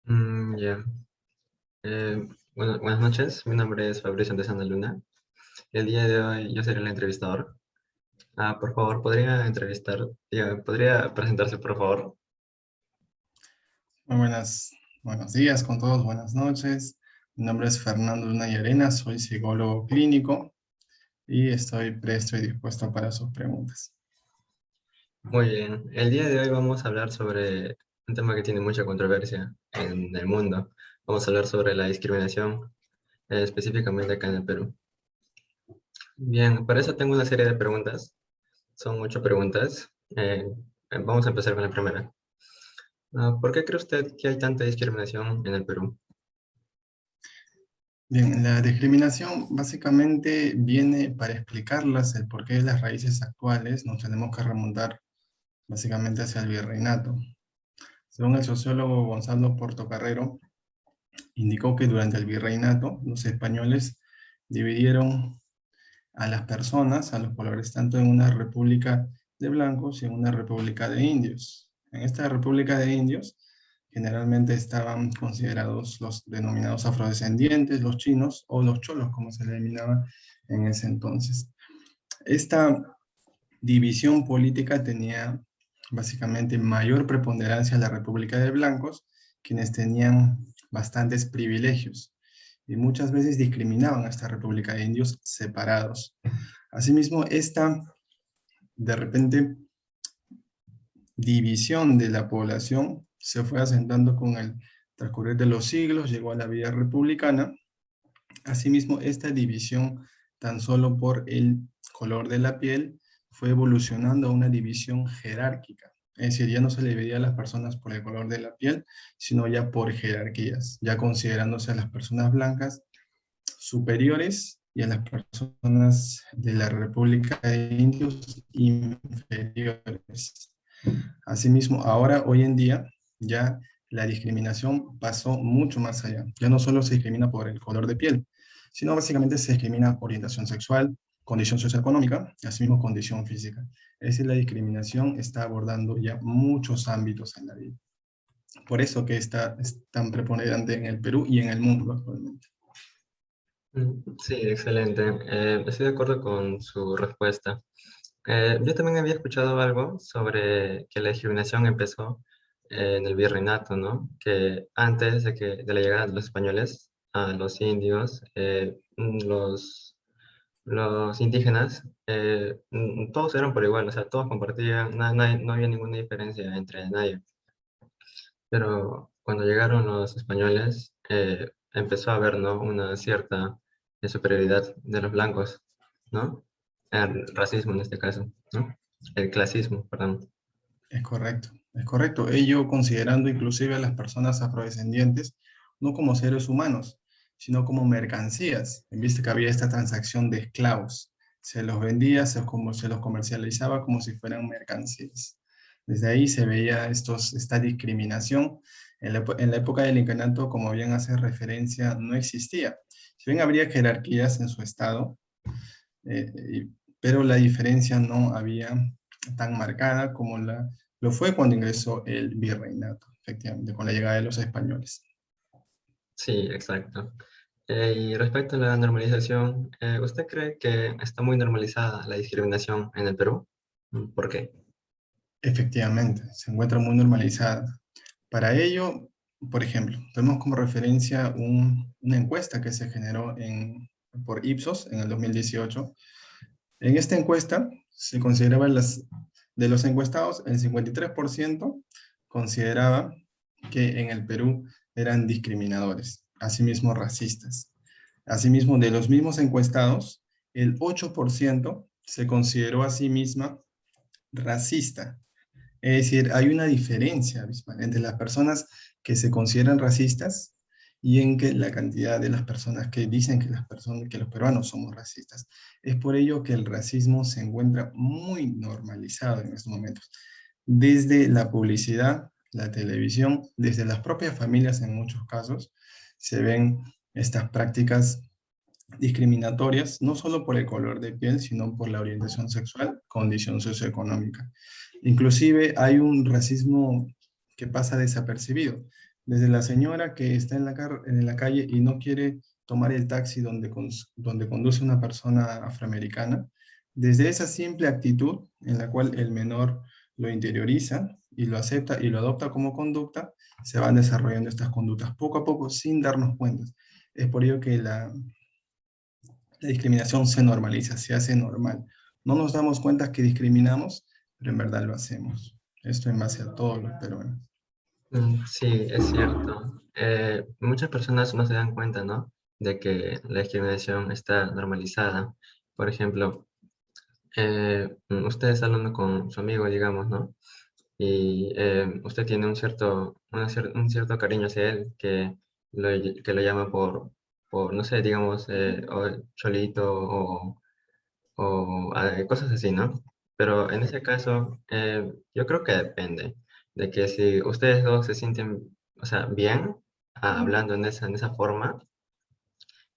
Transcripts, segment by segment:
Ya. Buenas noches, mi nombre es Fabricio Antesana Luna. El día de hoy yo seré el entrevistador. Por favor, ¿podría presentarse, por favor? Muy buenos días con todos, buenas noches. Mi nombre es Fernando Luna y Arena, soy psicólogo clínico y estoy presto y dispuesto para sus preguntas. Muy bien. El día de hoy vamos a hablar sobre un tema que tiene mucha controversia en el mundo. Vamos a hablar sobre la discriminación, específicamente acá en el Perú. Bien, para eso tengo una serie de preguntas. Son 8 preguntas. Vamos a empezar con la primera. ¿Por qué cree usted que hay tanta discriminación en el Perú? Bien, la discriminación básicamente viene para explicarlas, el porqué de las raíces actuales. Nos tenemos que remontar básicamente hacia el virreinato. Según el sociólogo Gonzalo Portocarrero, indicó que durante el virreinato los españoles dividieron a las personas, a los colores, tanto en una república de blancos y en una república de indios. En esta república de indios generalmente estaban considerados los denominados afrodescendientes, los chinos o los cholos, como se le denominaba en ese entonces. Esta división política tenía básicamente mayor preponderancia en la república de blancos, quienes tenían bastantes privilegios y muchas veces discriminaban a esta república de indios separados. Asimismo, esta de repente división de la población se fue asentando con el transcurrir de los siglos, llegó a la vida republicana. Asimismo, esta división tan solo por el color de la piel fue evolucionando a una división jerárquica. Es decir, ya no se le dividía a las personas por el color de la piel, sino ya por jerarquías, ya considerándose a las personas blancas superiores y a las personas de la República de Indios inferiores. Asimismo, ahora, hoy en día, ya la discriminación pasó mucho más allá. Ya no solo se discrimina por el color de piel, sino básicamente se discrimina por orientación sexual, condición socioeconómica, y asimismo condición física. Es decir, la discriminación está abordando ya muchos ámbitos en la vida. Por eso que está es tan preponderante en el Perú y en el mundo actualmente. Sí, excelente. Estoy de acuerdo con su respuesta. Yo también había escuchado algo sobre que la discriminación empezó en el virreinato, ¿no? Que antes de la llegada de los españoles a los indios, los indígenas, todos eran por igual, o sea, todos compartían, no había ninguna diferencia entre nadie. Pero cuando llegaron los españoles, empezó a haber, ¿no? Una cierta superioridad de los blancos, ¿no? El racismo en este caso, ¿no? El clasismo, perdón. Es correcto, es correcto. Ello considerando inclusive a las personas afrodescendientes no como seres humanos, sino como mercancías. En vista que había esta transacción de esclavos, se los vendía, se los comercializaba como si fueran mercancías. Desde ahí se veía esta discriminación. En la época del incanato, como bien hace referencia, no existía. Si bien habría jerarquías en su estado, pero la diferencia no había tan marcada como lo fue cuando ingresó el virreinato, efectivamente, con la llegada de los españoles. Sí, exacto. Y respecto a la normalización, ¿usted cree que está muy normalizada la discriminación en el Perú? ¿Por qué? Efectivamente, se encuentra muy normalizada. Para ello, por ejemplo, tenemos como referencia una encuesta que se generó por Ipsos en el 2018. En esta encuesta se consideraba de los encuestados, el 53% consideraba que en el Perú eran discriminadores, asimismo racistas. Asimismo, de los mismos encuestados, el 8% se consideró a sí misma racista. Es decir, hay una diferencia abismal entre las personas que se consideran racistas y en que la cantidad de las personas que dicen que los peruanos somos racistas. Es por ello que el racismo se encuentra muy normalizado en estos momentos. Desde la publicidad, la televisión, desde las propias familias en muchos casos, se ven estas prácticas discriminatorias, no solo por el color de piel, sino por la orientación sexual, condición socioeconómica. Inclusive hay un racismo que pasa desapercibido. Desde la señora que está en la calle y no quiere tomar el taxi donde conduce una persona afroamericana, desde esa simple actitud en la cual el menor lo interioriza y lo acepta y lo adopta como conducta, se van desarrollando estas conductas poco a poco sin darnos cuenta. Es por ello que la discriminación se normaliza, se hace normal. No nos damos cuenta que discriminamos, pero en verdad lo hacemos. Esto en base a todos los peruanos. Sí, es cierto. Muchas personas no se dan cuenta, ¿no? De que la discriminación está normalizada. Por ejemplo, usted está hablando con su amigo, digamos, ¿no? Y usted tiene un cierto cariño hacia él que lo llama no sé, digamos, o cholito o cosas así, ¿no? Pero en ese caso, yo creo que depende de que si ustedes dos se sienten, o sea, bien hablando en esa forma,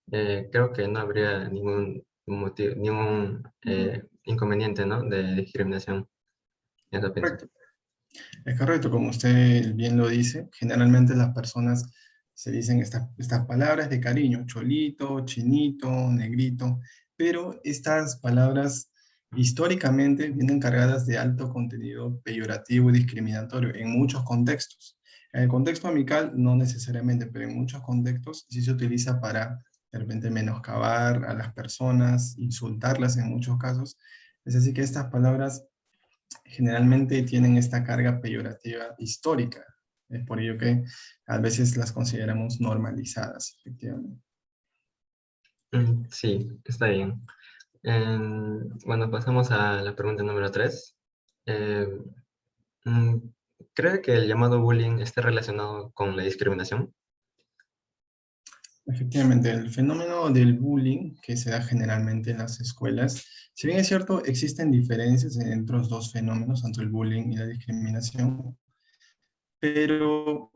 creo que no habría ningún motivo, ningún inconveniente, ¿no? De discriminación, eso pienso. Correcto. Es correcto, como usted bien lo dice, generalmente las personas se dicen estas palabras de cariño, cholito, chinito, negrito, pero estas palabras históricamente vienen cargadas de alto contenido peyorativo y discriminatorio en muchos contextos. En el contexto amical no necesariamente, pero en muchos contextos sí se utiliza para de repente menoscabar a las personas, insultarlas en muchos casos. Es así que estas palabras generalmente tienen esta carga peyorativa histórica. Es por ello que a veces las consideramos normalizadas, efectivamente. Sí, está bien. Bueno, pasamos a la pregunta número 3. ¿Cree que el llamado bullying esté relacionado con la discriminación? Efectivamente, el fenómeno del bullying que se da generalmente en las escuelas, si bien es cierto, existen diferencias entre los dos fenómenos, tanto el bullying y la discriminación, pero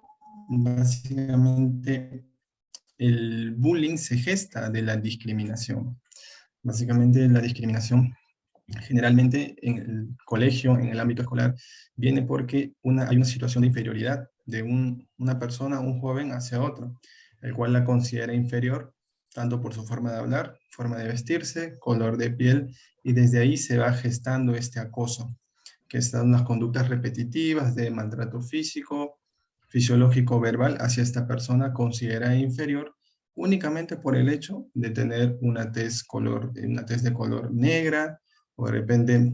básicamente el bullying se gesta de la discriminación. Básicamente la discriminación generalmente en el colegio, en el ámbito escolar, viene porque hay una situación de inferioridad de una persona, un joven hacia otro, el cual la considera inferior, tanto por su forma de hablar, forma de vestirse, color de piel, y desde ahí se va gestando este acoso, que están unas conductas repetitivas de maltrato físico, fisiológico, verbal hacia esta persona considerada inferior, únicamente por el hecho de tener una tez de color negra, o de repente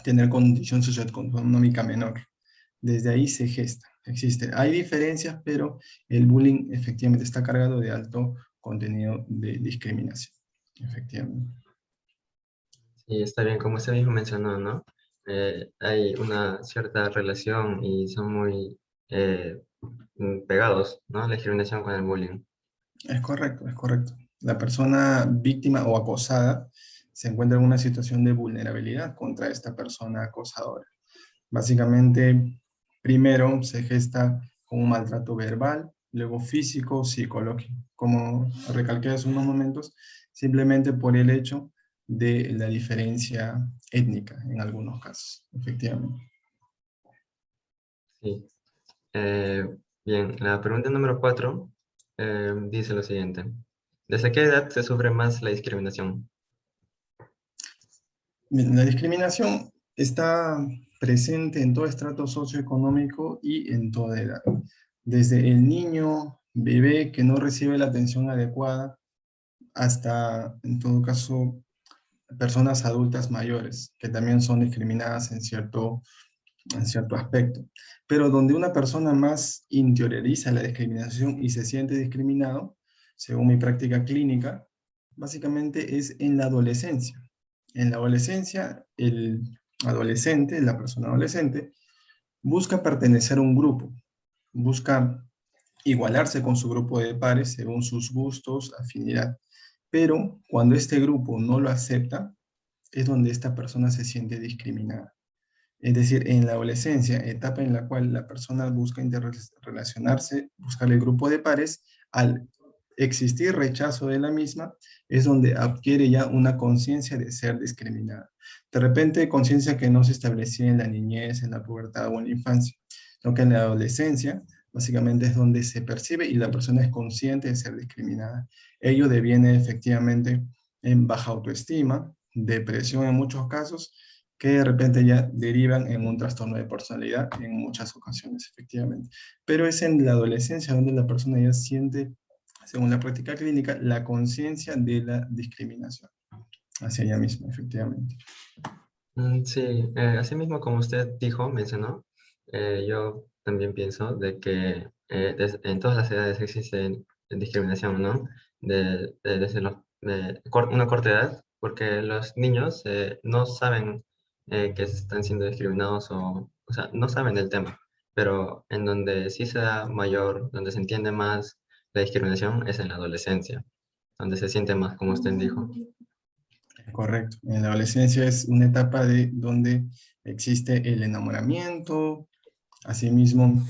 tener condición socioeconómica menor. Desde ahí se gesta, existe. Hay diferencias, pero el bullying efectivamente está cargado de alto contenido de discriminación, efectivamente. Sí, está bien, como usted mismo mencionó, ¿no? Hay una cierta relación y son muy pegados, ¿no? La discriminación con el bullying. Es correcto, es correcto. La persona víctima o acosada se encuentra en una situación de vulnerabilidad contra esta persona acosadora. Básicamente, primero se gesta con un maltrato verbal, luego físico, psicológico. Como recalqué hace unos momentos, simplemente por el hecho de la diferencia étnica en algunos casos, efectivamente. Sí. Eh, Bien, la pregunta número 4 dice lo siguiente. ¿Desde qué edad se sufre más la discriminación? Bien, la discriminación está presente en todo estrato socioeconómico y en toda edad. Desde el niño, bebé que no recibe la atención adecuada, hasta, en todo caso, personas adultas mayores, que también son discriminadas en cierto aspecto. Pero donde una persona más interioriza la discriminación y se siente discriminado, según mi práctica clínica, básicamente es en la adolescencia. En la adolescencia, el adolescente, la persona adolescente, busca pertenecer a un grupo, busca igualarse con su grupo de pares según sus gustos, afinidad. Pero cuando este grupo no lo acepta, es donde esta persona se siente discriminada. Es decir, en la adolescencia, etapa en la cual la persona busca interrelacionarse, buscar el grupo de pares, al existir rechazo de la misma, es donde adquiere ya una conciencia de ser discriminada. De repente, conciencia que no se establecía en la niñez, en la pubertad o en la infancia, sino que en la adolescencia básicamente es donde se percibe y la persona es consciente de ser discriminada. Ello deviene efectivamente en baja autoestima, depresión en muchos casos, que de repente ya derivan en un trastorno de personalidad en muchas ocasiones, efectivamente. Pero es en la adolescencia donde la persona ya siente, según la práctica clínica, la conciencia de la discriminación hacia ella misma, efectivamente. Sí, así mismo como usted dijo, mencionó, yo también pienso de que en todas las edades existe discriminación, ¿no? Desde una corta edad, porque los niños no saben que están siendo discriminados o sea, no saben del tema, pero en donde sí se da mayor, donde se entiende más la discriminación es en la adolescencia, donde se siente más, como usted dijo. Correcto. En la adolescencia es una etapa de donde existe el enamoramiento, asimismo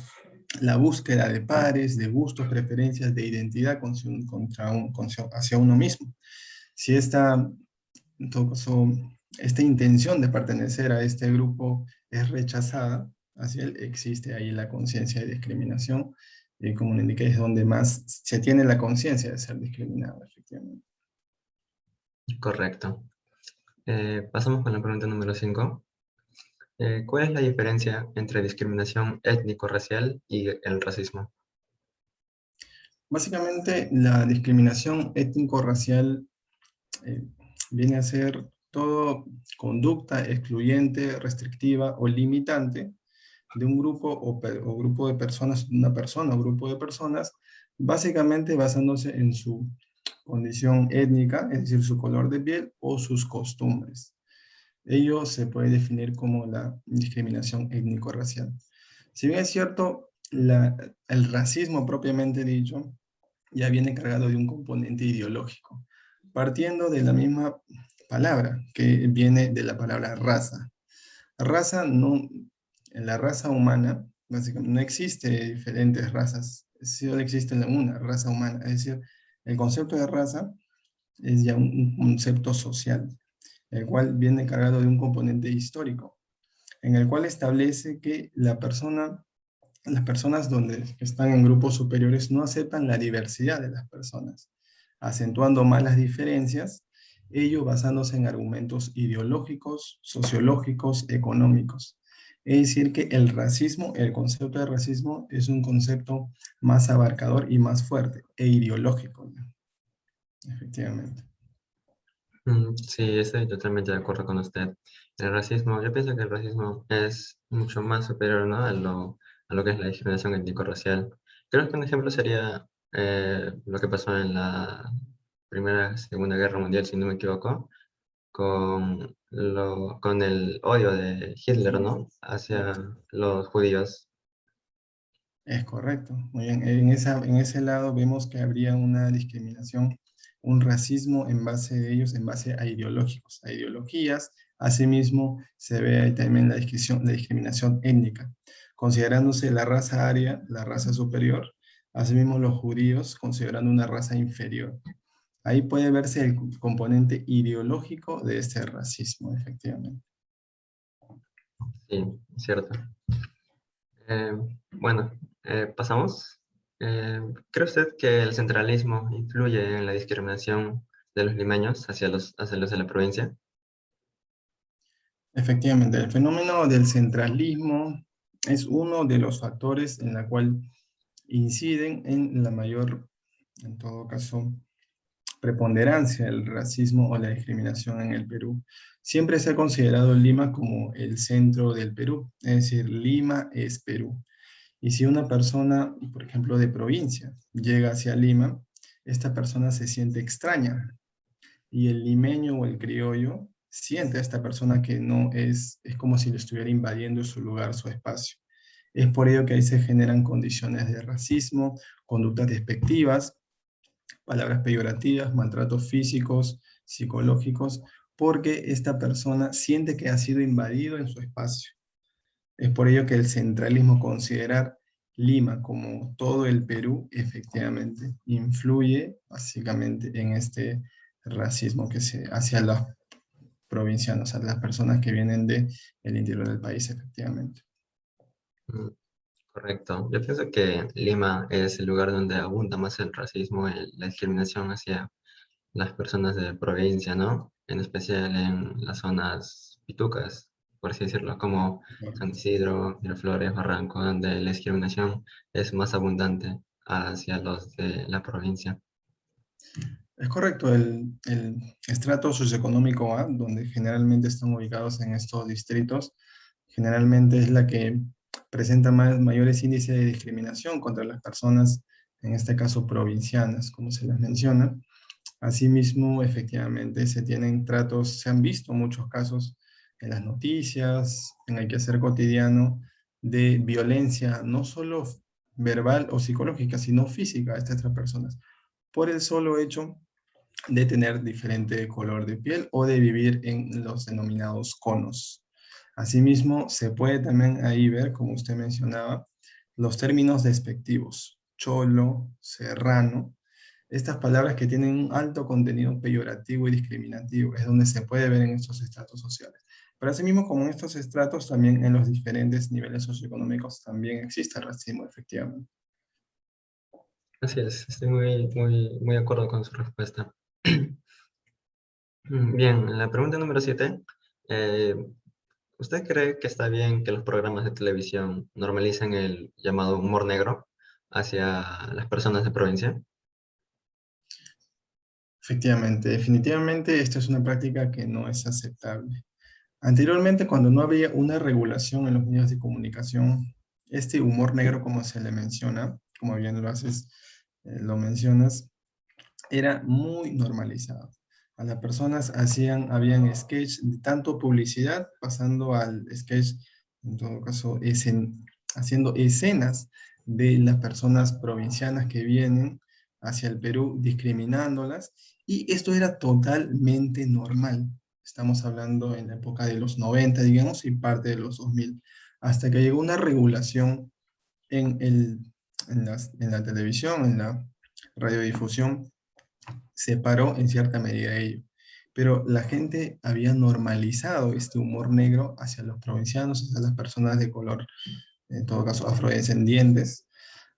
la búsqueda de pares, de gustos, preferencias, de identidad hacia uno mismo. Si en todo caso, esta intención de pertenecer a este grupo es rechazada, hacia él existe ahí la conciencia de discriminación, y como le indiqué, es donde más se tiene la conciencia de ser discriminado, efectivamente. Correcto. Pasamos con la pregunta número 5. ¿Cuál es la diferencia entre discriminación étnico-racial y el racismo? Básicamente, la discriminación étnico-racial eh, viene a ser toda conducta excluyente, restrictiva o limitante de un grupo o grupo de personas, una persona o grupo de personas, básicamente basándose en su condición étnica, es decir, su color de piel o sus costumbres. Ello se puede definir como la discriminación étnico-racial. Si bien es cierto, el racismo propiamente dicho ya viene cargado de un componente ideológico, partiendo de la misma palabra que viene de la palabra raza. Raza no, en la raza humana, básicamente no existe diferentes razas, solo existe una raza humana, es decir, el concepto de raza es ya un concepto social, el cual viene cargado de un componente histórico, en el cual establece que las personas que están en grupos superiores no aceptan la diversidad de las personas, acentuando más las diferencias, ello basándose en argumentos ideológicos, sociológicos, económicos. Es decir, que el racismo, el concepto de racismo es un concepto más abarcador y más fuerte e ideológico, ¿no? Efectivamente. Sí, estoy totalmente de acuerdo con usted. El racismo, yo pienso que el racismo es mucho más superior, ¿no? A lo que es la discriminación étnico-racial. Creo que un ejemplo sería lo que pasó en la Primera, Segunda Guerra Mundial, si no me equivoco, con el odio de Hitler, ¿no? Hacia los judíos. Es correcto. Muy bien. En ese lado vemos que habría una discriminación, un racismo en base a ellos, en base a ideológicos, a ideologías. Asimismo, se ve ahí también la discriminación étnica, considerándose la raza aria, la raza superior, asimismo los judíos considerando una raza inferior. Ahí puede verse el componente ideológico de este racismo, efectivamente. Sí, cierto. Eh, bueno, pasamos. ¿Cree usted que el centralismo influye en la discriminación de los limeños hacia los de la provincia? Efectivamente, el fenómeno del centralismo es uno de los factores en la cual inciden en la mayor, en todo caso, preponderancia del racismo o la discriminación en el Perú. Siempre se ha considerado Lima como el centro del Perú, es decir, Lima es Perú. Y si una persona, por ejemplo, de provincia, llega hacia Lima, esta persona se siente extraña, y el limeño o el criollo siente a esta persona que no es como si le estuviera invadiendo su lugar, su espacio. Es por ello que ahí se generan condiciones de racismo, conductas despectivas, palabras peyorativas, maltratos físicos, psicológicos, porque esta persona siente que ha sido invadido en su espacio. Es por ello que el centralismo, considerar Lima como todo el Perú, efectivamente, influye básicamente en este racismo hacia los provincianos, a las personas que vienen del interior del país, efectivamente. Mm, Correcto. Yo pienso que Lima es el lugar donde abunda más el racismo, la discriminación hacia las personas de provincia, ¿no? En especial en las zonas pitucas, por así decirlo, como San Isidro, Miraflores, Barranco, donde la discriminación es más abundante hacia los de la provincia. Es correcto, el estrato socioeconómico A, donde generalmente están ubicados en estos distritos, generalmente es la que presenta mayores índices de discriminación contra las personas, en este caso provincianas, como se les menciona. Asimismo, efectivamente, se tienen tratos, se han visto muchos casos en las noticias, en el quehacer cotidiano, de violencia, no solo verbal o psicológica, sino física a estas otras personas, por el solo hecho de tener diferente color de piel o de vivir en los denominados conos. Asimismo, se puede también ahí ver, como usted mencionaba, los términos despectivos, cholo, serrano, estas palabras que tienen un alto contenido peyorativo y discriminativo, es donde se puede ver en estos estratos sociales. Pero asimismo, como en estos estratos, también en los diferentes niveles socioeconómicos también existe el racismo, efectivamente. Así es, estoy muy de acuerdo con su respuesta. Bien, la pregunta número 7. ¿Usted cree que está bien que los programas de televisión normalicen el llamado humor negro hacia las personas de provincia? Efectivamente, definitivamente esta es una práctica que no es aceptable. Anteriormente, cuando no había una regulación en los medios de comunicación, este humor negro, como se le menciona, como bien lo haces, lo mencionas, era muy normalizado. A las personas habían sketch de tanto publicidad, pasando al sketch, en todo caso, haciendo escenas de las personas provincianas que vienen hacia el Perú, discriminándolas, y esto era totalmente normal. Estamos hablando en la época de los 90, digamos, y parte de los 2000, hasta que llegó una regulación en, en la televisión, en la radiodifusión, se paró en cierta medida ello. Pero la gente había normalizado este humor negro hacia los provincianos, hacia las personas de color, en todo caso afrodescendientes.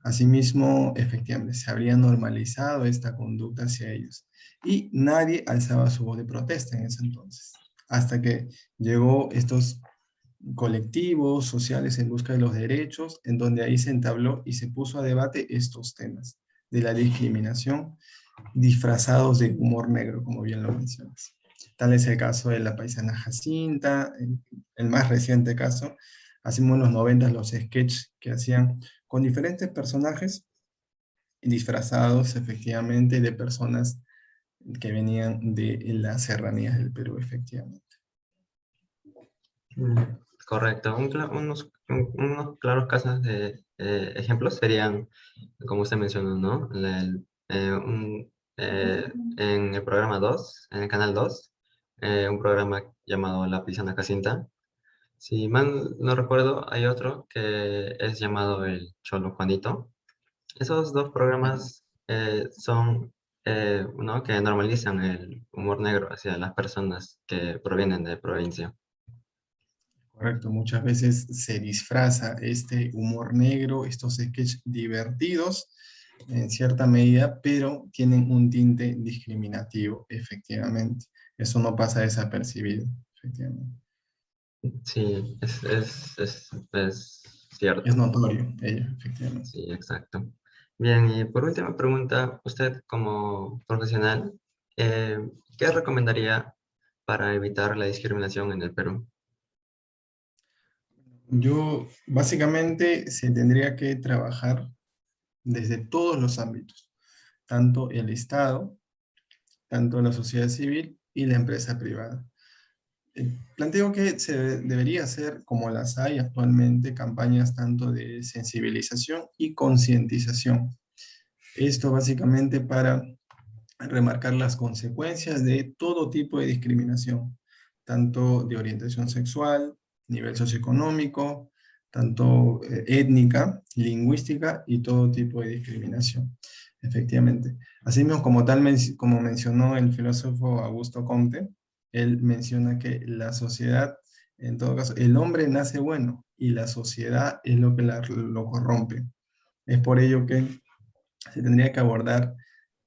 Asimismo, efectivamente, se habría normalizado esta conducta hacia ellos. Y nadie alzaba su voz de protesta en ese entonces, hasta que llegó estos colectivos sociales en busca de los derechos, en donde ahí se entabló y se puso a debate estos temas de la discriminación disfrazados de humor negro, como bien lo mencionas. Tal es el caso de la paisana Jacinta, el más reciente caso. Hacemos en los 90 los sketches que hacían con diferentes personajes disfrazados efectivamente de personas que venían de las serranías del Perú, efectivamente. Mm, Correcto. Unos claros casos de ejemplos serían, como usted mencionó, ¿no? En el programa 2, en el canal 2, un programa llamado La Pisana Jacinta. Si mal no recuerdo, hay otro que es llamado El Cholo Juanito. Esos dos programas son, ¿no? que normalizan el humor negro hacia las personas que provienen de provincia. Correcto, muchas veces se disfraza este humor negro, estos sketches divertidos en cierta medida, pero tienen un tinte discriminativo, efectivamente. Eso no pasa desapercibido, efectivamente. Sí, es Es cierto. notorio ello, efectivamente. Sí, exacto. Bien, y por última pregunta, usted como profesional, eh, ¿qué recomendaría para evitar la discriminación en el Perú? Yo, básicamente, se tendría que trabajar desde todos los ámbitos, tanto el Estado, tanto la sociedad civil y la empresa privada. Planteo que debería hacer, como las hay actualmente, campañas tanto de sensibilización y concientización. Esto básicamente para remarcar las consecuencias de todo tipo de discriminación, tanto de orientación sexual, nivel socioeconómico, tanto étnica, lingüística y todo tipo de discriminación. Efectivamente. Asimismo, como tal, como mencionó el filósofo Augusto Comte, él menciona que la sociedad En todo caso, el hombre nace bueno y la sociedad es lo que lo corrompe. Es por ello que se tendría que abordar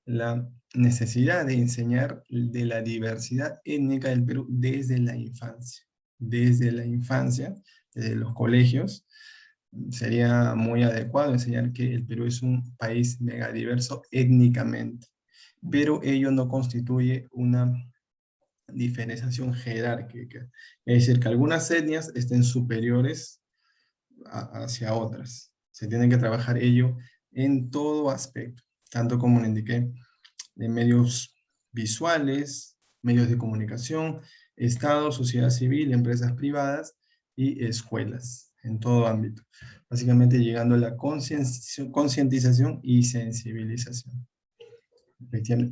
la necesidad de enseñar de la diversidad étnica del Perú desde la infancia. Desde la infancia, desde los colegios, sería muy adecuado enseñar que el Perú es un país megadiverso étnicamente, pero ello no constituye una diferenciación jerárquica. Es decir, que algunas etnias estén superiores hacia otras. Se tiene que trabajar ello en todo aspecto, tanto como le indiqué, de medios visuales, medios de comunicación, Estado, sociedad civil, empresas privadas y escuelas, en todo ámbito. Básicamente llegando a la concientización y sensibilización.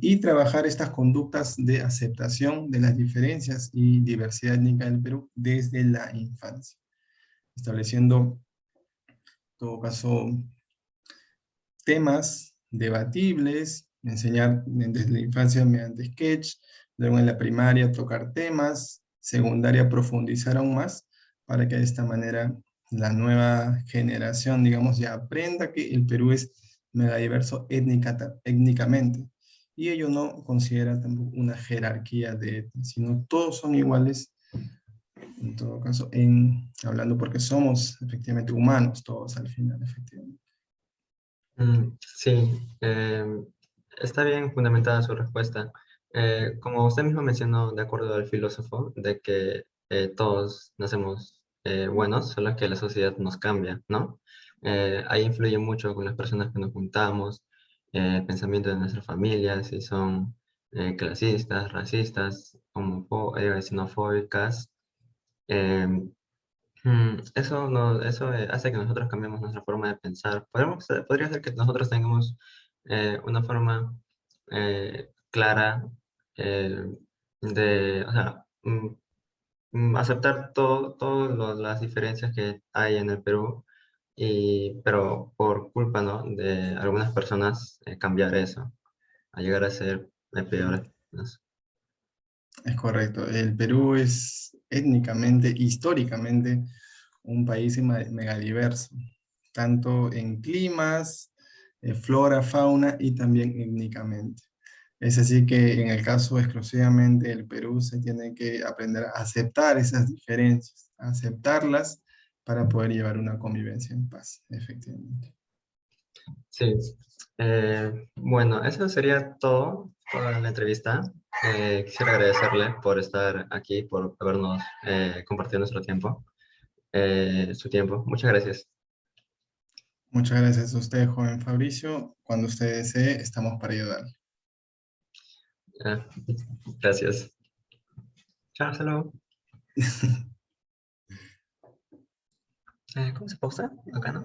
Y trabajar estas conductas de aceptación de las diferencias y diversidad étnica del Perú desde la infancia, estableciendo, en todo caso, temas debatibles, enseñar desde la infancia mediante sketch, luego en la primaria tocar temas, secundaria profundizar aún más, para que de esta manera la nueva generación, digamos, ya aprenda que el Perú es megadiverso étnicamente. Y ello no considera tampoco una jerarquía de etnias, sino todos son iguales, en todo caso, hablando porque somos efectivamente humanos todos al final, efectivamente. Sí, está bien fundamentada su respuesta. Como usted mismo mencionó, de acuerdo al filósofo, de que todos nacemos buenos, solo que la sociedad nos cambia, ¿no? Ahí influye mucho con las personas que nos juntamos, el pensamiento de nuestras familias, si son clasistas, racistas, xenofóbicas. em, Eso, no, eso hace que nosotros cambiemos nuestra forma de pensar. Podría ser que nosotros tengamos una forma clara eh, de, o sea, aceptar todas las diferencias que hay en el Perú, pero por culpa, ¿no?, de algunas personas cambiar eso, a llegar a ser peores personas. Es correcto. El Perú es étnicamente, históricamente, un país megadiverso, tanto en climas, flora, fauna y también étnicamente. Es así que en el caso exclusivamente del Perú se tiene que aprender a aceptar esas diferencias, a aceptarlas para poder llevar una convivencia en paz, efectivamente. Sí, bueno, eso sería todo, toda la entrevista. Quisiera agradecerle por estar aquí, por habernos compartido nuestro tiempo, su tiempo. Muchas gracias. Muchas gracias a usted, joven Fabricio. Cuando usted desee, estamos para ayudar. Eh, gracias. Chao, hasta luego. ¿Cómo se pausa? Acá, ¿no?